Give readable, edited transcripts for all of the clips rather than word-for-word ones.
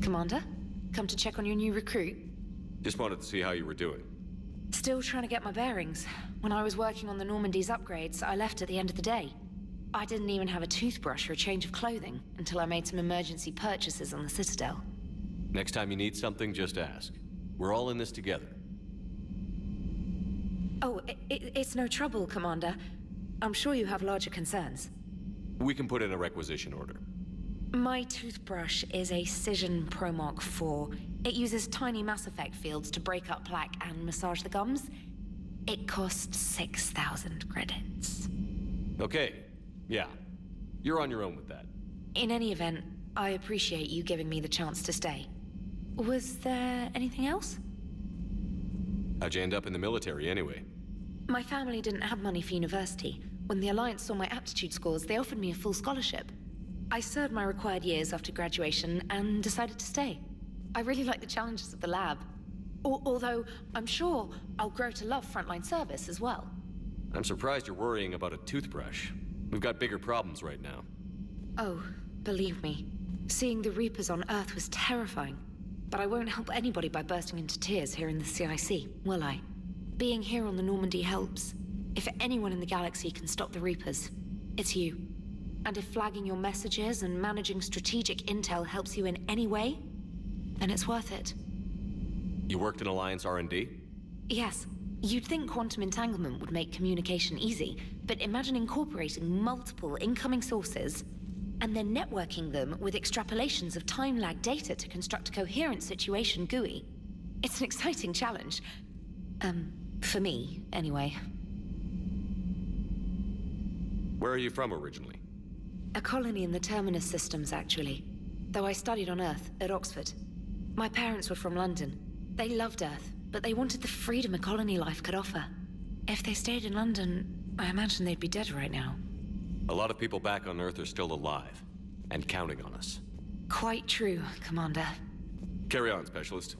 Commander, come to check on your new recruit? Just wanted to see how you were doing. Still trying to get my bearings. When I was working on the Normandy's upgrades, I left at the end of the day. I didn't even have a toothbrush or a change of clothing until I made some emergency purchases on the Citadel. Next time you need something, just ask. We're all in this together. Oh, it's no trouble, Commander. I'm sure you have larger concerns. We can put in a requisition order. My toothbrush is a Cision Pro Mark IV. It uses tiny Mass Effect fields to break up plaque and massage the gums. It costs 6,000 credits. Okay, yeah. You're on your own with that. In any event, I appreciate you giving me the chance to stay. Was there anything else? How'd you end up in the military anyway? My family didn't have money for university. When the Alliance saw my aptitude scores, they offered me a full scholarship. I served my required years after graduation and decided to stay. I really like the challenges of the lab. Although, I'm sure I'll grow to love frontline service as well. I'm surprised you're worrying about a toothbrush. We've got bigger problems right now. Oh, believe me. Seeing the Reapers on Earth was terrifying. But I won't help anybody by bursting into tears here in the CIC, will I? Being here on the Normandy helps. If anyone in the galaxy can stop the Reapers, it's you. And if flagging your messages and managing strategic intel helps you in any way, then it's worth it. You worked in Alliance R&D? Yes. You'd think quantum entanglement would make communication easy, but imagine incorporating multiple incoming sources and then networking them with extrapolations of time-lag data to construct a coherent situation GUI. It's an exciting challenge. For me, anyway. Where are you from originally? A colony in the Terminus systems, actually. Though I studied on Earth, at Oxford. My parents were from London. They loved Earth, but they wanted the freedom a colony life could offer. If they stayed in London, I imagine they'd be dead right now. A lot of people back on Earth are still alive, and counting on us. Quite true, Commander. Carry on, Specialist.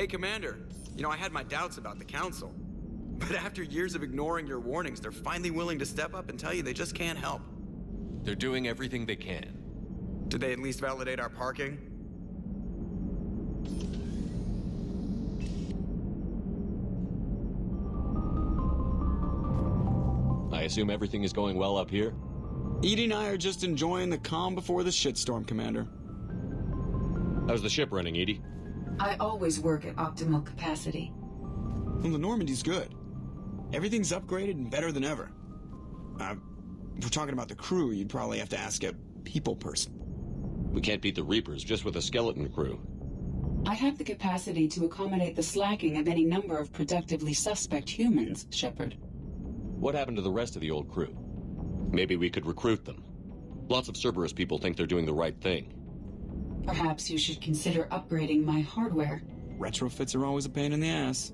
Hey, Commander. You know, I had my doubts about the Council. But after years of ignoring your warnings, they're finally willing to step up and tell you they just can't help. They're doing everything they can. Did they at least validate our parking? I assume everything is going well up here? Edie and I are just enjoying the calm before the shitstorm, Commander. How's the ship running, Edie? I always work at optimal capacity. Well, the Normandy's good. Everything's upgraded and better than ever. If we're talking about the crew, you'd probably have to ask a people person. We can't beat the Reapers just with a skeleton crew. I have the capacity to accommodate the slacking of any number of productively suspect humans, Shepard. What happened to the rest of the old crew? Maybe we could recruit them. Lots of Cerberus people think they're doing the right thing. Perhaps you should consider upgrading my hardware. Retrofits are always a pain in the ass.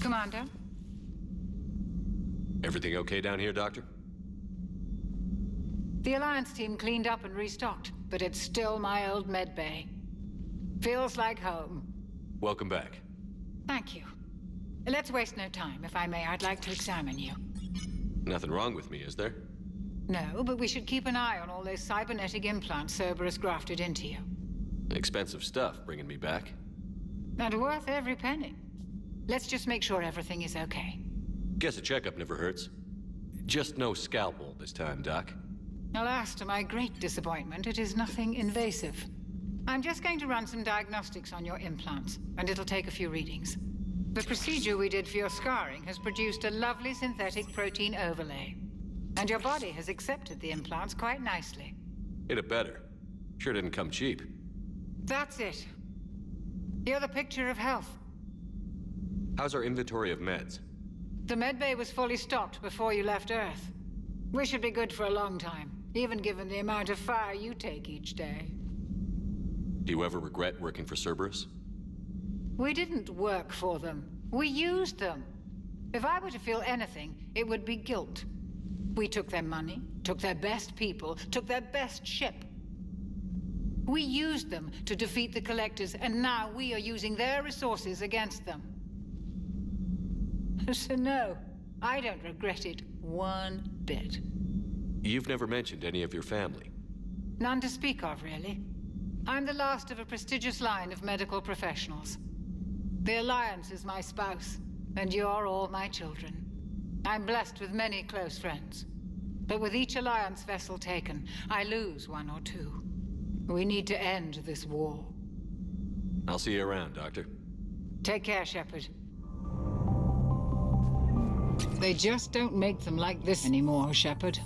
Commander? Everything okay down here, Doctor? The Alliance team cleaned up and restocked, but it's still my old med bay. Feels like home. Welcome back. Thank you. Let's waste no time. If I may, I'd like to examine you. Nothing wrong with me, is there? No, but we should keep an eye on all those cybernetic implants Cerberus grafted into you. Expensive stuff bringing me back. And worth every penny. Let's just make sure everything is okay. Guess a checkup never hurts. Just no scalpel this time, Doc. Alas, to my great disappointment, it is nothing invasive. I'm just going to run some diagnostics on your implants, and it'll take a few readings. The procedure we did for your scarring has produced a lovely synthetic protein overlay. And your body has accepted the implants quite nicely. Hit it better. Sure didn't come cheap. That's it. You're the picture of health. How's our inventory of meds? The medbay was fully stocked before you left Earth. We should be good for a long time, even given the amount of fire you take each day. Do you ever regret working for Cerberus? We didn't work for them. We used them. If I were to feel anything, it would be guilt. We took their money, took their best people, took their best ship. We used them to defeat the Collectors, and now we are using their resources against them. So no, I don't regret it one bit. You've never mentioned any of your family. None to speak of, really. I'm the last of a prestigious line of medical professionals. The Alliance is my spouse, and you're all my children. I'm blessed with many close friends. But with each Alliance vessel taken, I lose one or two. We need to end this war. I'll see you around, Doctor. Take care, Shepard. They just don't make them like this anymore, Shepard.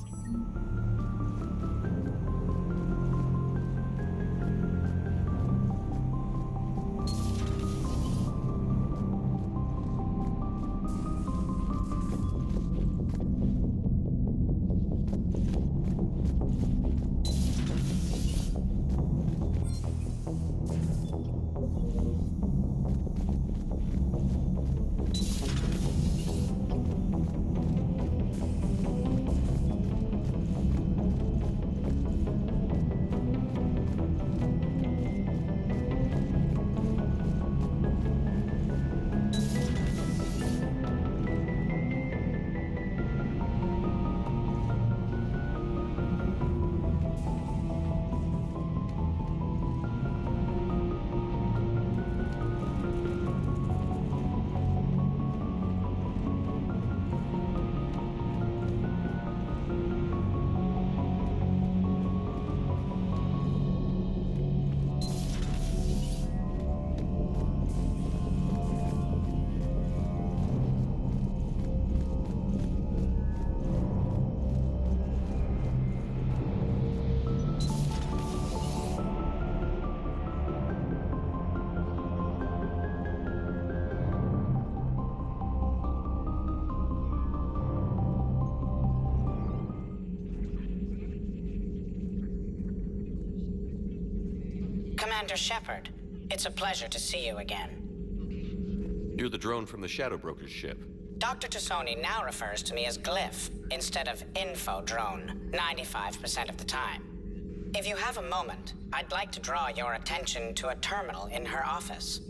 Commander Shepard, it's a pleasure to see you again. You're the drone from the Shadow Broker's ship. Dr. Tassoni now refers to me as Glyph instead of Info Drone 95% of the time. If you have a moment, I'd like to draw your attention to a terminal in her office.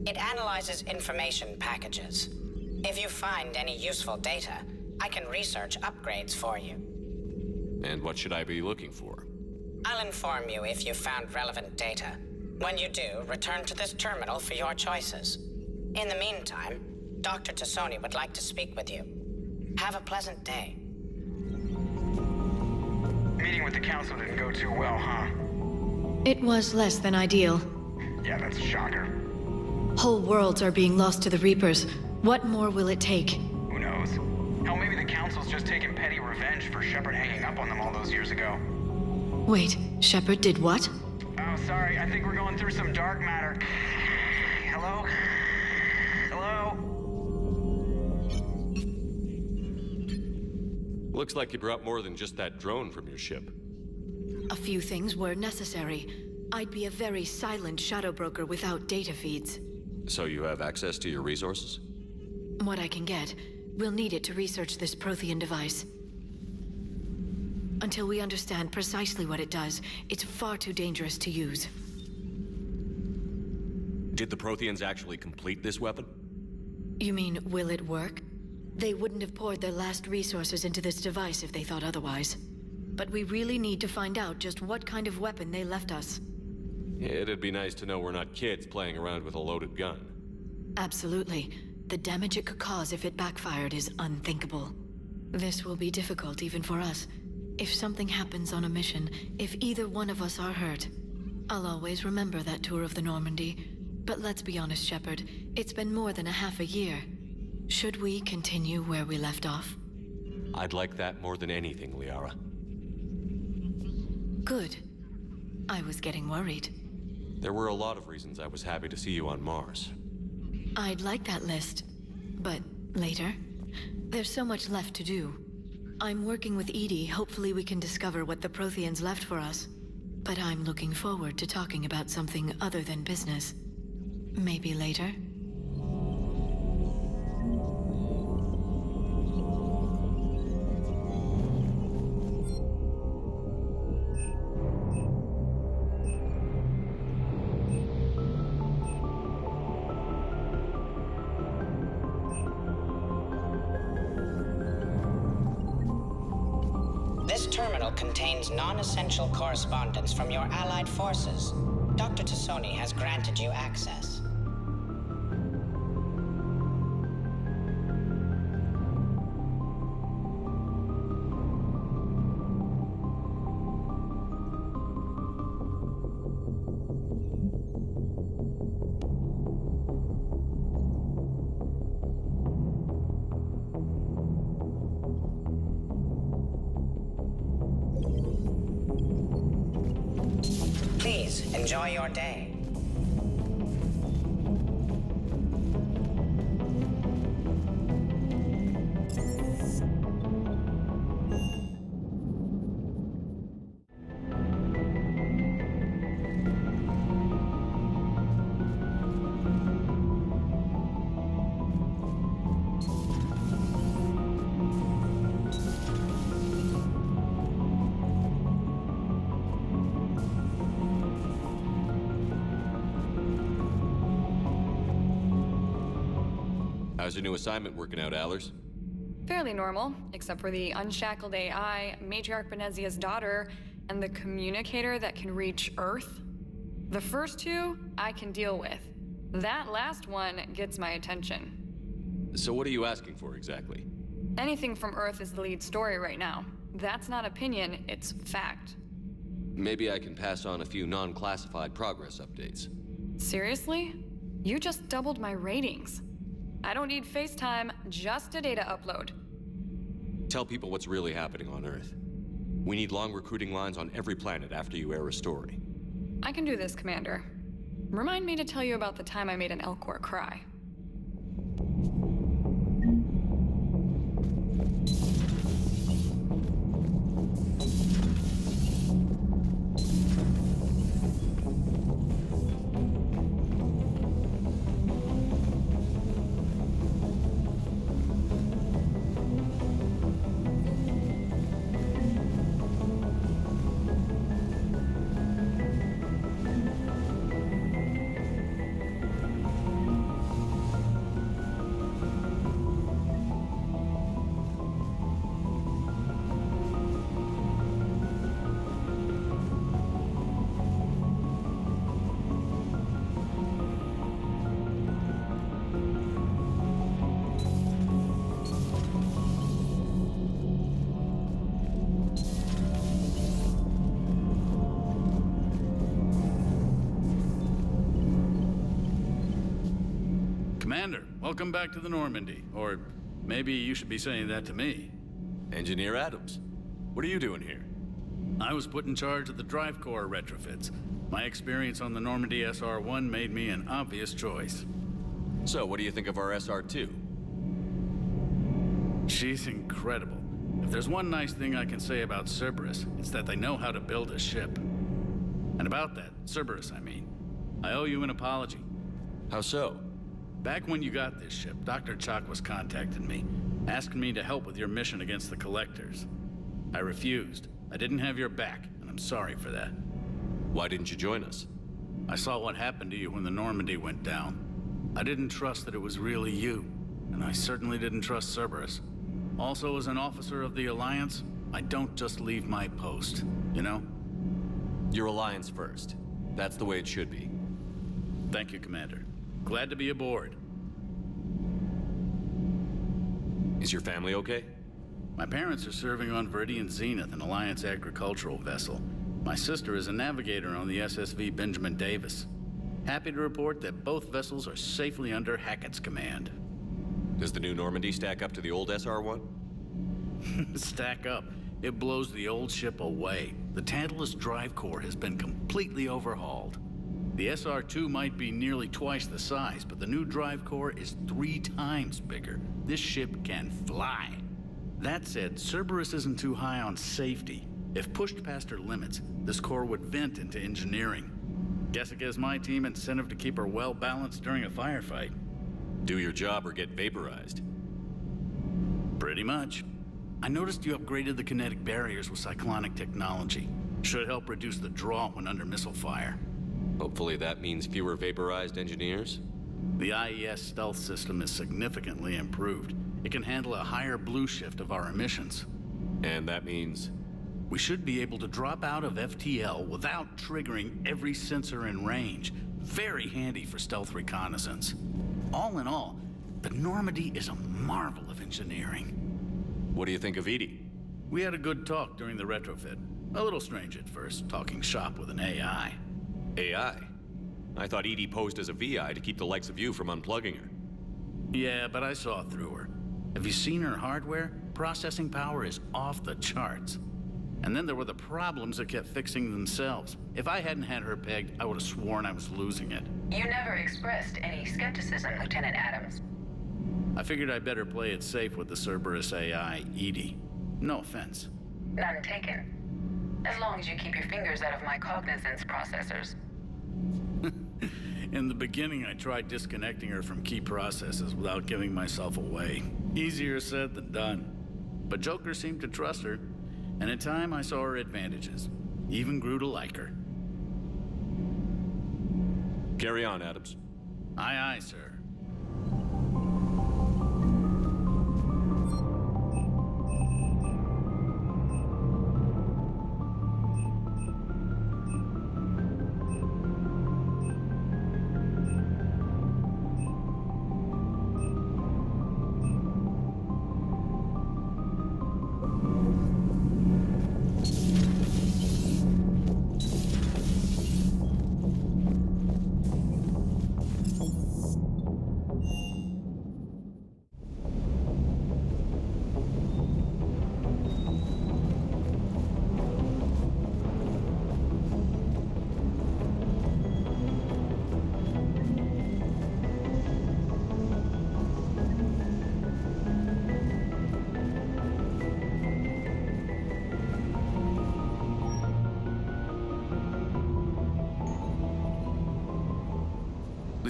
It analyzes information packages. If you find any useful data, I can research upgrades for you. And what should I be looking for? I'll inform you if you found relevant data. When you do, return to this terminal for your choices. In the meantime, Dr. Tassoni would like to speak with you. Have a pleasant day. Meeting with the council didn't go too well, huh? It was less than ideal. Yeah, that's a shocker. Whole worlds are being lost to the Reapers. What more will it take? Who knows? Hell, maybe the council's just taking petty revenge for Shepard hanging up on them all those years ago. Wait, Shepard did what? Oh, sorry, I think we're going through some dark matter. Hello? Hello? Looks like you brought more than just that drone from your ship. A few things were necessary. I'd be a very silent shadow broker without data feeds. So you have access to your resources? What I can get. We'll need it to research this Prothean device. Until we understand precisely what it does, it's far too dangerous to use. Did the Protheans actually complete this weapon? You mean, will it work? They wouldn't have poured their last resources into this device if they thought otherwise. But we really need to find out just what kind of weapon they left us. It'd be nice to know we're not kids playing around with a loaded gun. Absolutely. The damage it could cause if it backfired is unthinkable. This will be difficult even for us. If something happens on a mission, if either one of us are hurt, I'll always remember that tour of the Normandy. But let's be honest, Shepard, it's been more than a half a year. Should we continue where we left off? I'd like that more than anything, Liara. Good. I was getting worried. There were a lot of reasons I was happy to see you on Mars. I'd like that list. But later? There's so much left to do. I'm working with Edie. Hopefully we can discover what the Protheans left for us. But I'm looking forward to talking about something other than business. Maybe later? This terminal contains non-essential correspondence from your allied forces. Dr. Tassoni has granted you access. Enjoy your day. How's your new assignment working out, Allers? Fairly normal, except for the unshackled AI, matriarch Benezia's daughter, and the communicator that can reach Earth. The first two, I can deal with. That last one gets my attention. So what are you asking for exactly? Anything from Earth is the lead story right now. That's not opinion, it's fact. Maybe I can pass on a few non-classified progress updates. Seriously? You just doubled my ratings. I don't need FaceTime, just a data upload. Tell people what's really happening on Earth. We need long recruiting lines on every planet after you air a story. I can do this, Commander. Remind me to tell you about the time I made an Elcor cry. Commander, welcome back to the Normandy. Or maybe you should be saying that to me. Engineer Adams, what are you doing here? I was put in charge of the drive core retrofits. My experience on the Normandy SR-1 made me an obvious choice. So, what do you think of our SR-2? She's incredible. If there's one nice thing I can say about Cerberus, it's that they know how to build a ship. And about that, Cerberus, I mean, I owe you an apology. How so? Back when you got this ship, Dr. Chakwas contacted me, asking me to help with your mission against the Collectors. I refused. I didn't have your back, and I'm sorry for that. Why didn't you join us? I saw what happened to you when the Normandy went down. I didn't trust that it was really you, and I certainly didn't trust Cerberus. Also, as an officer of the Alliance, I don't just leave my post, you know? Your Alliance first. That's the way it should be. Thank you, Commander. Glad to be aboard. Is your family okay? My parents are serving on Viridian Zenith, an Alliance agricultural vessel. My sister is a navigator on the SSV Benjamin Davis. Happy to report that both vessels are safely under Hackett's command. Does the new Normandy stack up to the old SR-1? Stack up. It blows the old ship away. The Tantalus drive core has been completely overhauled. The SR-2 might be nearly twice the size, but the new drive core is 3 times bigger. This ship can fly. That said, Cerberus isn't too high on safety. If pushed past her limits, this core would vent into engineering. Guess it gives my team incentive to keep her well balanced during a firefight. Do your job or get vaporized. Pretty much. I noticed you upgraded the kinetic barriers with cyclonic technology. Should help reduce the draw when under missile fire. Hopefully that means fewer vaporized engineers? The IES stealth system is significantly improved. It can handle a higher blue shift of our emissions. And that means? We should be able to drop out of FTL without triggering every sensor in range. Very handy for stealth reconnaissance. All in all, the Normandy is a marvel of engineering. What do you think of Edie? We had a good talk during the retrofit. A little strange at first, talking shop with an AI. AI? I thought Edie posed as a VI to keep the likes of you from unplugging her. Yeah, but I saw through her. Have you seen her hardware? Processing power is off the charts. And then there were the problems that kept fixing themselves. If I hadn't had her pegged, I would have sworn I was losing it. You never expressed any skepticism, Lieutenant Adams. I figured I'd better play it safe with the Cerberus AI, Edie. No offense. None taken. As long as you keep your fingers out of my cognizance processors. In the beginning, I tried disconnecting her from key processes without giving myself away. Easier said than done. But Joker seemed to trust her, and in time I saw her advantages. Even grew to like her. Carry on, Adams. Aye, aye, sir.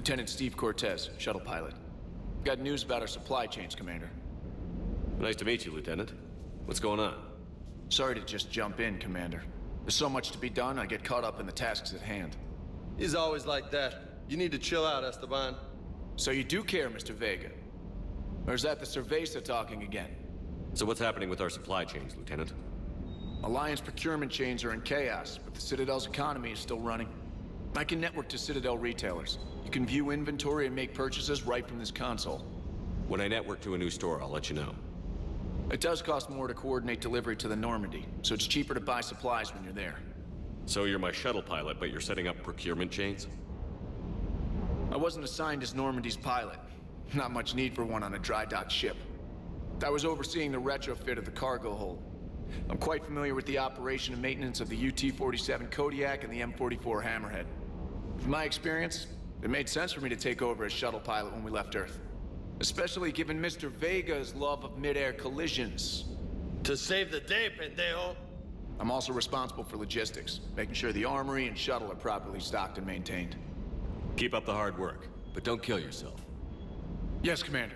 Lieutenant Steve Cortez, shuttle pilot. Got news about our supply chains, Commander. Nice to meet you, Lieutenant. What's going on? Sorry to just jump in, Commander. There's so much to be done, I get caught up in the tasks at hand. He's always like that. You need to chill out, Esteban. So you do care, Mr. Vega? Or is that the Cerveza talking again? So what's happening with our supply chains, Lieutenant? Alliance procurement chains are in chaos, but the Citadel's economy is still running. I can network to Citadel retailers. You can view inventory and make purchases right from this console. When I network to a new store, I'll let you know. It does cost more to coordinate delivery to the Normandy, so it's cheaper to buy supplies when you're there. So you're my shuttle pilot, but you're setting up procurement chains? I wasn't assigned as Normandy's pilot. Not much need for one on a dry dock ship. I was overseeing the retrofit of the cargo hold. I'm quite familiar with the operation and maintenance of the UT-47 Kodiak and the M44 Hammerhead. From my experience, it made sense for me to take over as shuttle pilot when we left Earth. Especially given Mr. Vega's love of mid-air collisions. To save the day, pendejo. I'm also responsible for logistics, making sure the armory and shuttle are properly stocked and maintained. Keep up the hard work, but don't kill yourself. Yes, Commander.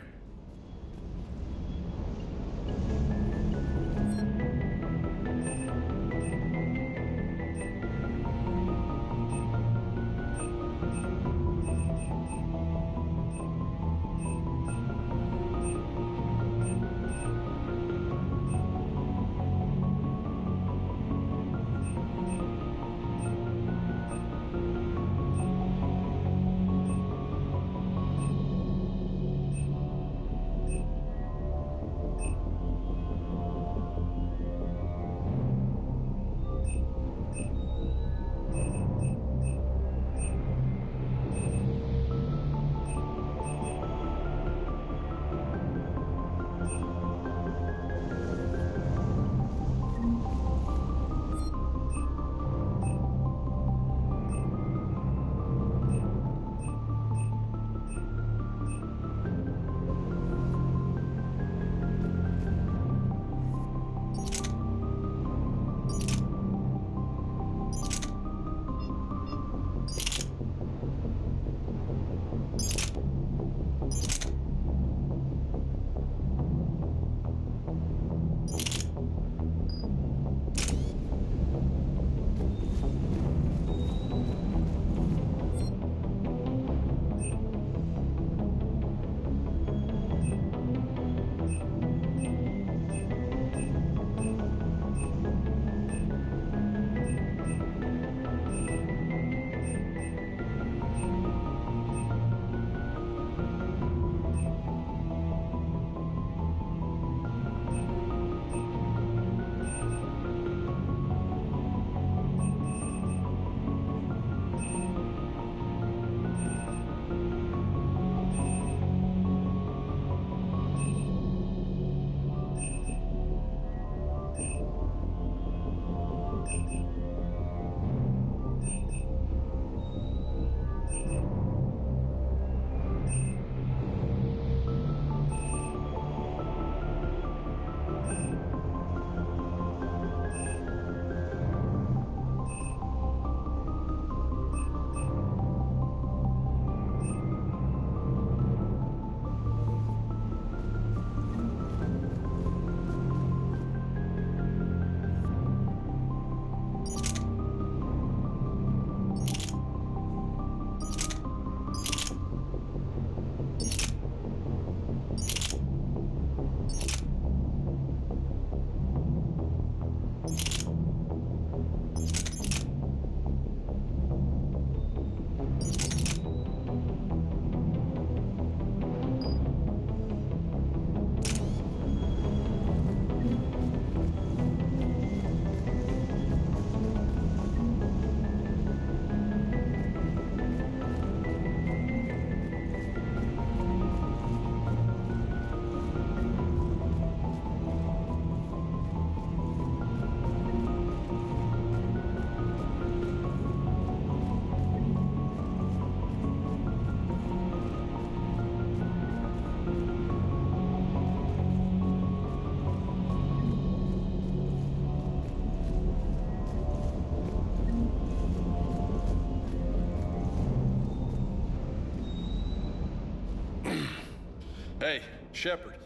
Hey, Shepard.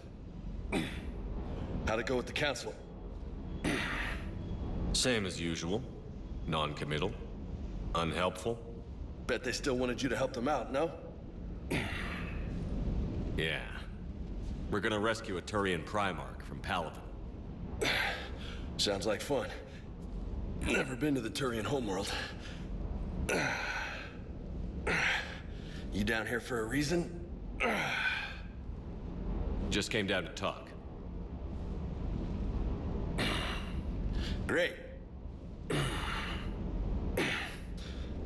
How'd it go with the council? Same as usual. Non-committal. Unhelpful. Bet they still wanted you to help them out, no? Yeah. We're gonna rescue a Turian Primarch from Palaven. Sounds like fun. Never been to the Turian homeworld. You down here for a reason? Just came down to talk. Great.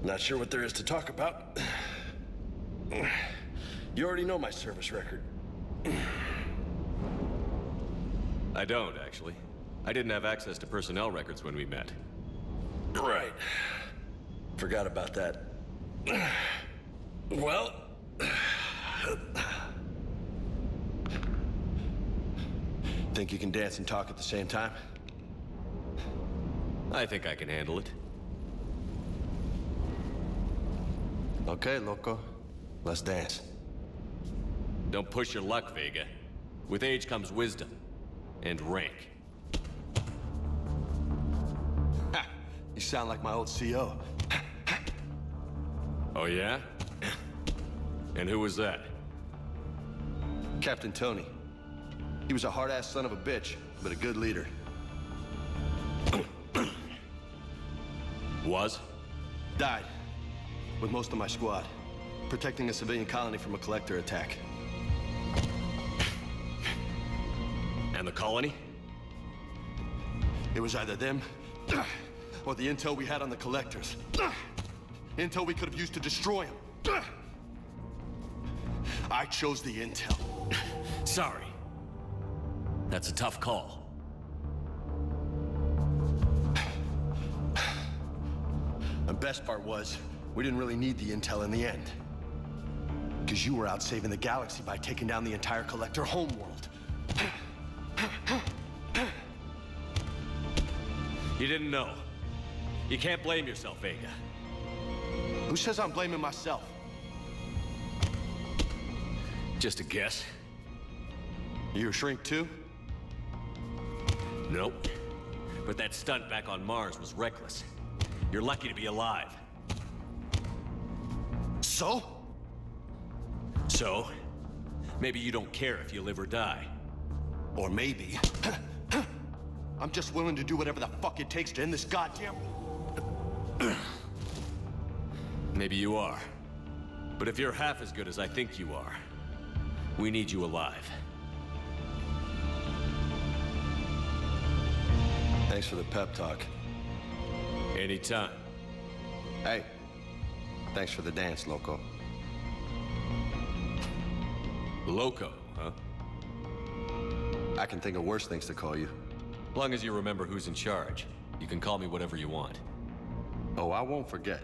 Not sure what there is to talk about. You already know my service record. I don't, actually. I didn't have access to personnel records when we met. Right. Forgot about that. Well... Think you can dance and talk at the same time? I think I can handle it. Okay, loco. Let's dance. Don't push your luck, Vega. With age comes wisdom. And rank. Ha! You sound like my old CO. Oh, yeah? And who was that? Captain Tony. He was a hard-ass son of a bitch, but a good leader. Was? Died. With most of my squad. Protecting a civilian colony from a collector attack. And the colony? It was either them, or the intel we had on the collectors. Intel we could have used to destroy them. I chose the intel. Sorry. That's a tough call. The best part was, we didn't really need the intel in the end. Because you were out saving the galaxy by taking down the entire collector homeworld. You didn't know. You can't blame yourself, Vega. Who says I'm blaming myself? Just a guess. You a shrink too? Nope. But that stunt back on Mars was reckless. You're lucky to be alive. So? So? Maybe you don't care if you live or die. Or maybe... I'm just willing to do whatever the fuck it takes to end this goddamn... Maybe you are. But if you're half as good as I think you are, we need you alive. Thanks for the pep talk. Anytime. Hey, thanks for the dance, loco. Loco, huh? I can think of worse things to call you. As long as you remember who's in charge, you can call me whatever you want. Oh, I won't forget.